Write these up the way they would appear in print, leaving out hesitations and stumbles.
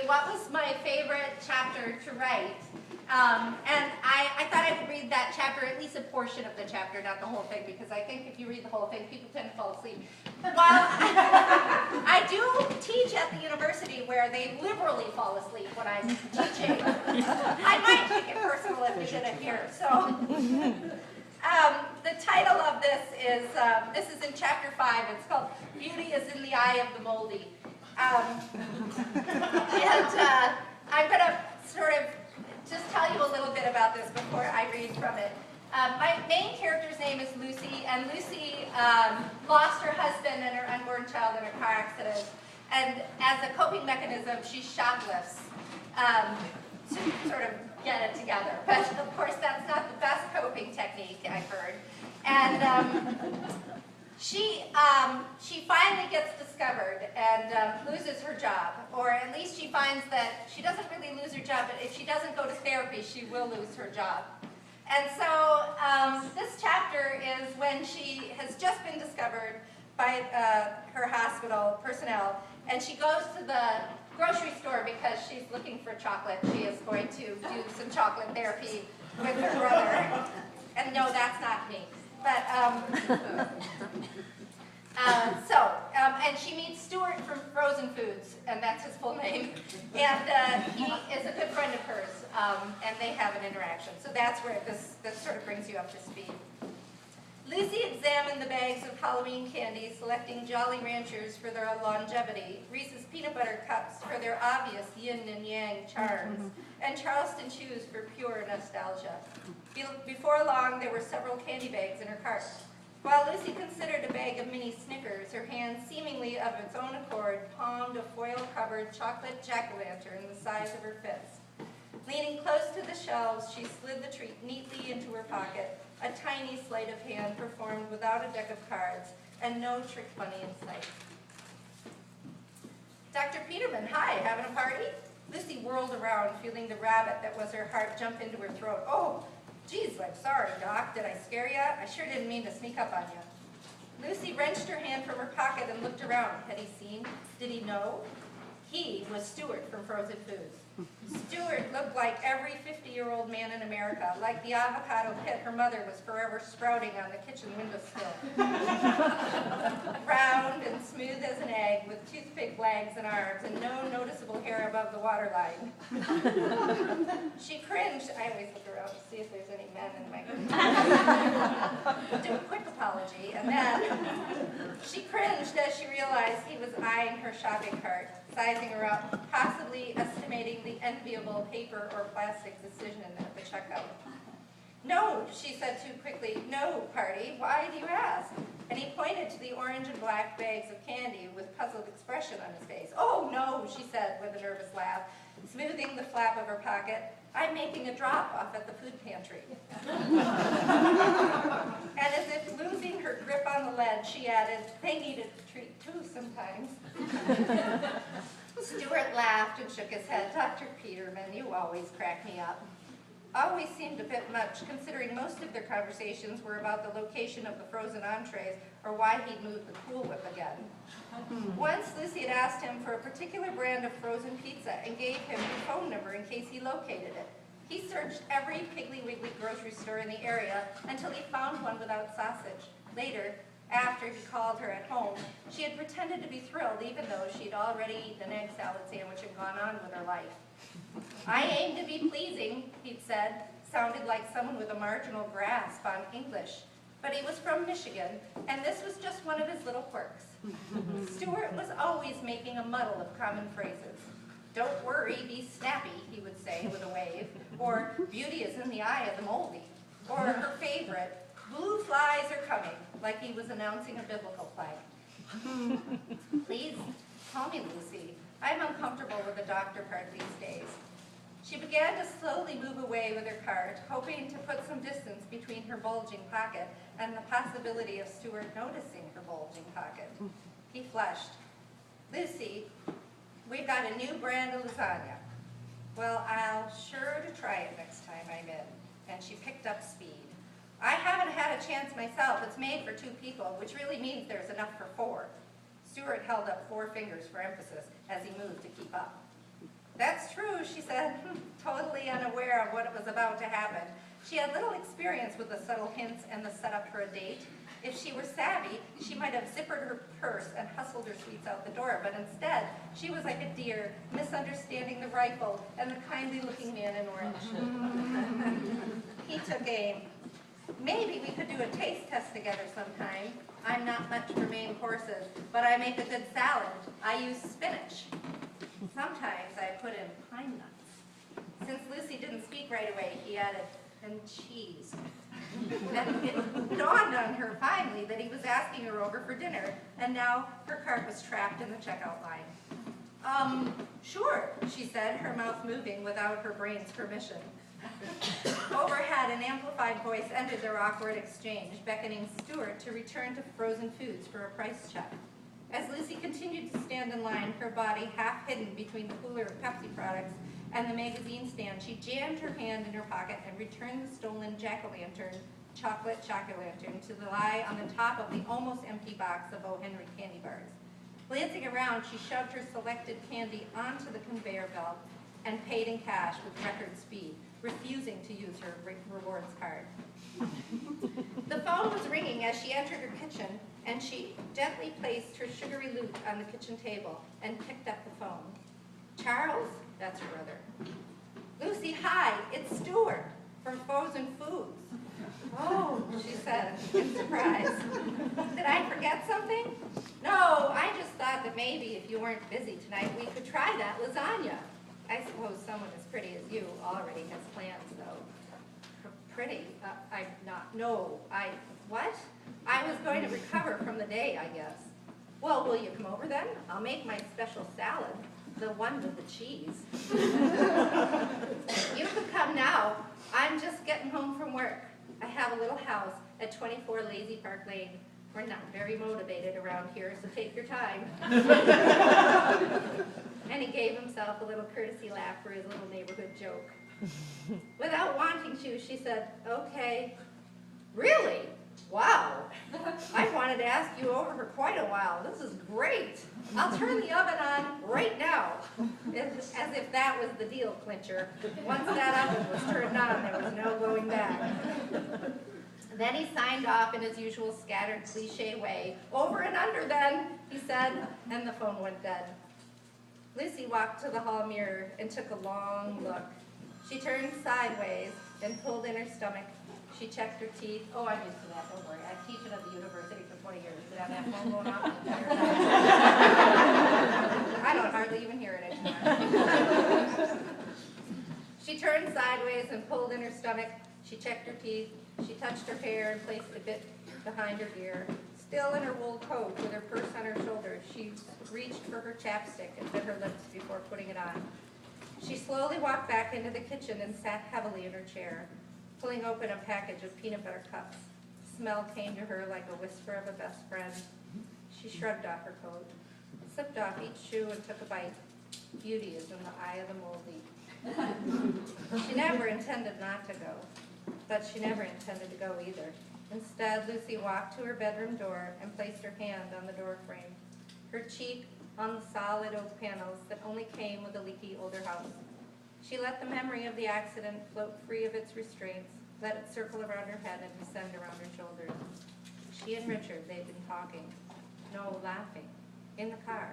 what was my favorite chapter to write. And I thought I would read that chapter, at least a portion of the chapter, not the whole thing, because I think if you read the whole thing, people tend to fall asleep. While I do teach at the university where they liberally fall asleep when I'm teaching, I might take it personal if you did it here. So the title of this is in chapter 5. It's called Beauty is in the Eye of the Moldy. I'm going to sort of just tell you a little bit about this before I read from it. My main character's name is Lucy, and Lucy lost her husband and her unborn child in a car accident. And as a coping mechanism, she shoplifts to sort of get it together. But of course, that's not the best coping technique, I've heard. And she finally gets discovered and loses her job, or at least she finds that she doesn't really lose her job, but if she doesn't go to therapy, she will lose her job. And so this chapter is when she has just been discovered by her hospital personnel, and she goes to the grocery store because she's looking for chocolate. She is going to do some chocolate therapy with her brother. And no, that's not me. But, and she meets Stuart from Frozen Foods, and that's his full name. And he is a good friend of hers, and they have an interaction. So that's where this sort of brings you up to speed. Lucy examined the bags of Halloween candy, selecting Jolly Ranchers for their longevity, Reese's Peanut Butter Cups for their obvious yin and yang charms, and Charleston Chews for pure nostalgia. Before long, there were several candy bags in her cart. While Lucy considered a bag of mini Snickers, her hand seemingly of its own accord palmed a foil-covered chocolate jack-o'-lantern the size of her fist. Leaning close to the shelves, she slid the treat neatly into her pocket, a tiny sleight of hand performed without a deck of cards, and no trick bunny in sight. Dr. Peterman, hi, having a party? Lucy whirled around, feeling the rabbit that was her heart jump into her throat. Oh, geez, I'm sorry, Doc. Did I scare you? I sure didn't mean to sneak up on you. Lucy wrenched her hand from her pocket and looked around. Had he seen? Did he know? He was Stuart from Frozen Foods. Stuart looked like every 50-year-old man in America, like the avocado pit her mother was forever sprouting on the kitchen windowsill. Round and smooth as an egg, with toothpick legs and arms, and no noticeable hair above the waterline. She cringed. I always look around to see if there's any men in my group. Do a quick apology, and then she cringed as she realized he was eyeing her shopping cart, sizing her up, possibly estimating the enviable paper or plastic decision at the checkout. No, she said too quickly. No, Party, why do you ask? And he pointed to the orange and black bags of candy with puzzled expression on his face. Oh, no, she said with a nervous laugh, smoothing the flap of her pocket. I'm making a drop off at the food pantry. And as if losing her grip on the lead, she added, they need a treat too sometimes. Stuart laughed and shook his head. Dr. Peterman, you always crack me up. Always seemed a bit much, considering most of their conversations were about the location of the frozen entrees or why he'd moved the Cool Whip again. Once, Lucy had asked him for a particular brand of frozen pizza and gave him her phone number in case he located it. He searched every Piggly Wiggly grocery store in the area until he found one without sausage. Later, after he called her at home, she had pretended to be thrilled even though she'd already eaten an egg salad sandwich and gone on with her life. I aim to be pleasing, he'd said, sounded like someone with a marginal grasp on English. But he was from Michigan, and this was just one of his little quirks. Stuart was always making a muddle of common phrases. Don't worry, be snappy, he would say with a wave. Or, beauty is in the eye of the moldy. Or her favorite, blue flies are coming, like he was announcing a biblical play. Please, call me Lucy. I'm uncomfortable with the doctor part these days. She began to slowly move away with her cart, hoping to put some distance between her bulging pocket and the possibility of Stuart noticing her bulging pocket. He flushed. Lucy, we've got a new brand of lasagna. Well, I'll sure to try it next time I'm in. And she picked up speed. I haven't had a chance myself. It's made for 2 people, which really means there's enough for 4. Stuart held up 4 fingers for emphasis as he moved to keep up. she said, totally unaware of what was about to happen. She had little experience with the subtle hints and the setup for a date. If she were savvy, she might have zippered her purse and hustled her sweets out the door, but instead, she was like a deer, misunderstanding the rifle and the kindly-looking man in orange. He took aim. Maybe we could do a taste test together sometime. I'm not much for main courses, but I make a good salad. I use spinach. Sometimes I put in pine nuts. Since Lucy didn't speak right away, he added, and cheese. And it dawned on her finally that he was asking her over for dinner, and now her cart was trapped in the checkout line. Sure, she said, her mouth moving without her brain's permission. Overhead, an amplified voice ended their awkward exchange, beckoning Stuart to return to frozen foods for a price check. As Lucy continued to stand in line, her body half hidden between the cooler of Pepsi products and the magazine stand, she jammed her hand in her pocket and returned the stolen jack-o'-lantern, chocolate jack-o'-lantern, to lie on the top of the almost empty box of O. Henry candy bars. Glancing around, she shoved her selected candy onto the conveyor belt and paid in cash with record speed, refusing to use her rewards card. The phone was ringing as she entered her kitchen, and she gently placed her sugary loot on the kitchen table and picked up the phone. Charles? That's her brother. Lucy, hi, it's Stuart from Frozen Foods. Oh, she said in surprise. Did I forget something? No, I just thought that maybe if you weren't busy tonight, we could try that lasagna. I suppose someone as pretty as you already has plans, though. Pretty? I'm not. No, what? I was going to recover from the day, I guess. Well, will you come over then? I'll make my special salad, the one with the cheese. You could come now. I'm just getting home from work. I have a little house at 24 Lazy Park Lane. We're not very motivated around here, so take your time. And he gave himself a little courtesy laugh for his little neighborhood joke. Without wanting to, she said, okay. Really? Wow. I've wanted to ask you over for quite a while. This is great. I'll turn the oven on right now. As if that was the deal clincher. Once that oven was turned on, there was no going back. Then he signed off in his usual scattered cliche way. Over and under then, he said, and the phone went dead. Lucy walked to the hall mirror and took a long look. She turned sideways and pulled in her stomach. She checked her teeth. Oh, I'm used to that, don't worry. I've teaching at the university for 20 years. Did I have that phone going off the entire time? I don't hardly even hear it anymore. She turned sideways and pulled in her stomach. She checked her teeth. She touched her hair and placed a bit behind her ear. Still in her wool coat with her purse on her shoulder, she reached for her chapstick and bit her lips before putting it on. She slowly walked back into the kitchen and sat heavily in her chair, pulling open a package of peanut butter cups. Smell came to her like a whisper of a best friend. She shrugged off her coat, slipped off each shoe and took a bite. Beauty is in the eye of the moldy. She never intended not to go, but she never intended to go either. Instead, Lucy walked to her bedroom door and placed her hand on the door frame, her cheek on the solid oak panels that only came with a leaky older house. She let the memory of the accident float free of its restraints, let it circle around her head and descend around her shoulders. She and Richard, they'd been talking, no, laughing, in the car.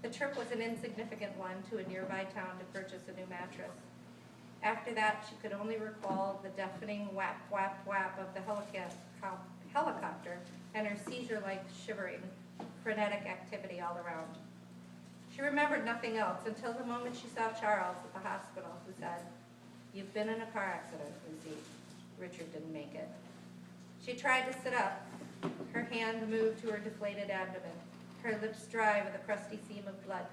The trip was an insignificant one to a nearby town to purchase a new mattress. After that, she could only recall the deafening whap, whap, whap of the helicopter and her seizure-like shivering, frenetic activity all around. She remembered nothing else until the moment she saw Charles at the hospital, who said, "You've been in a car accident, Lucy. Richard didn't make it." She tried to sit up. Her hand moved to her deflated abdomen, her lips dry with a crusty seam of blood.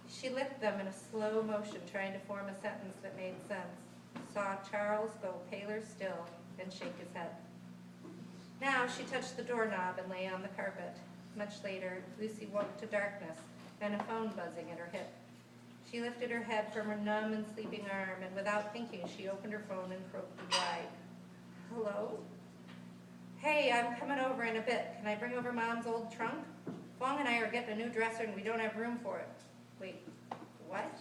She licked them in a slow motion, trying to form a sentence that made sense. Saw Charles go paler still and shake his head. Now she touched the doorknob and lay on the carpet. Much later, Lucy woke to darkness and a phone buzzing at her hip. She lifted her head from her numb and sleeping arm, and without thinking, she opened her phone and croaked wide. Hello? Hey, I'm coming over in a bit. Can I bring over Mom's old trunk? Fong and I are getting a new dresser and we don't have room for it. Wait, what?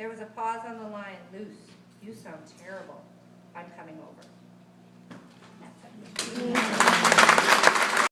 There was a pause on the line. Luce, you sound terrible. I'm coming over.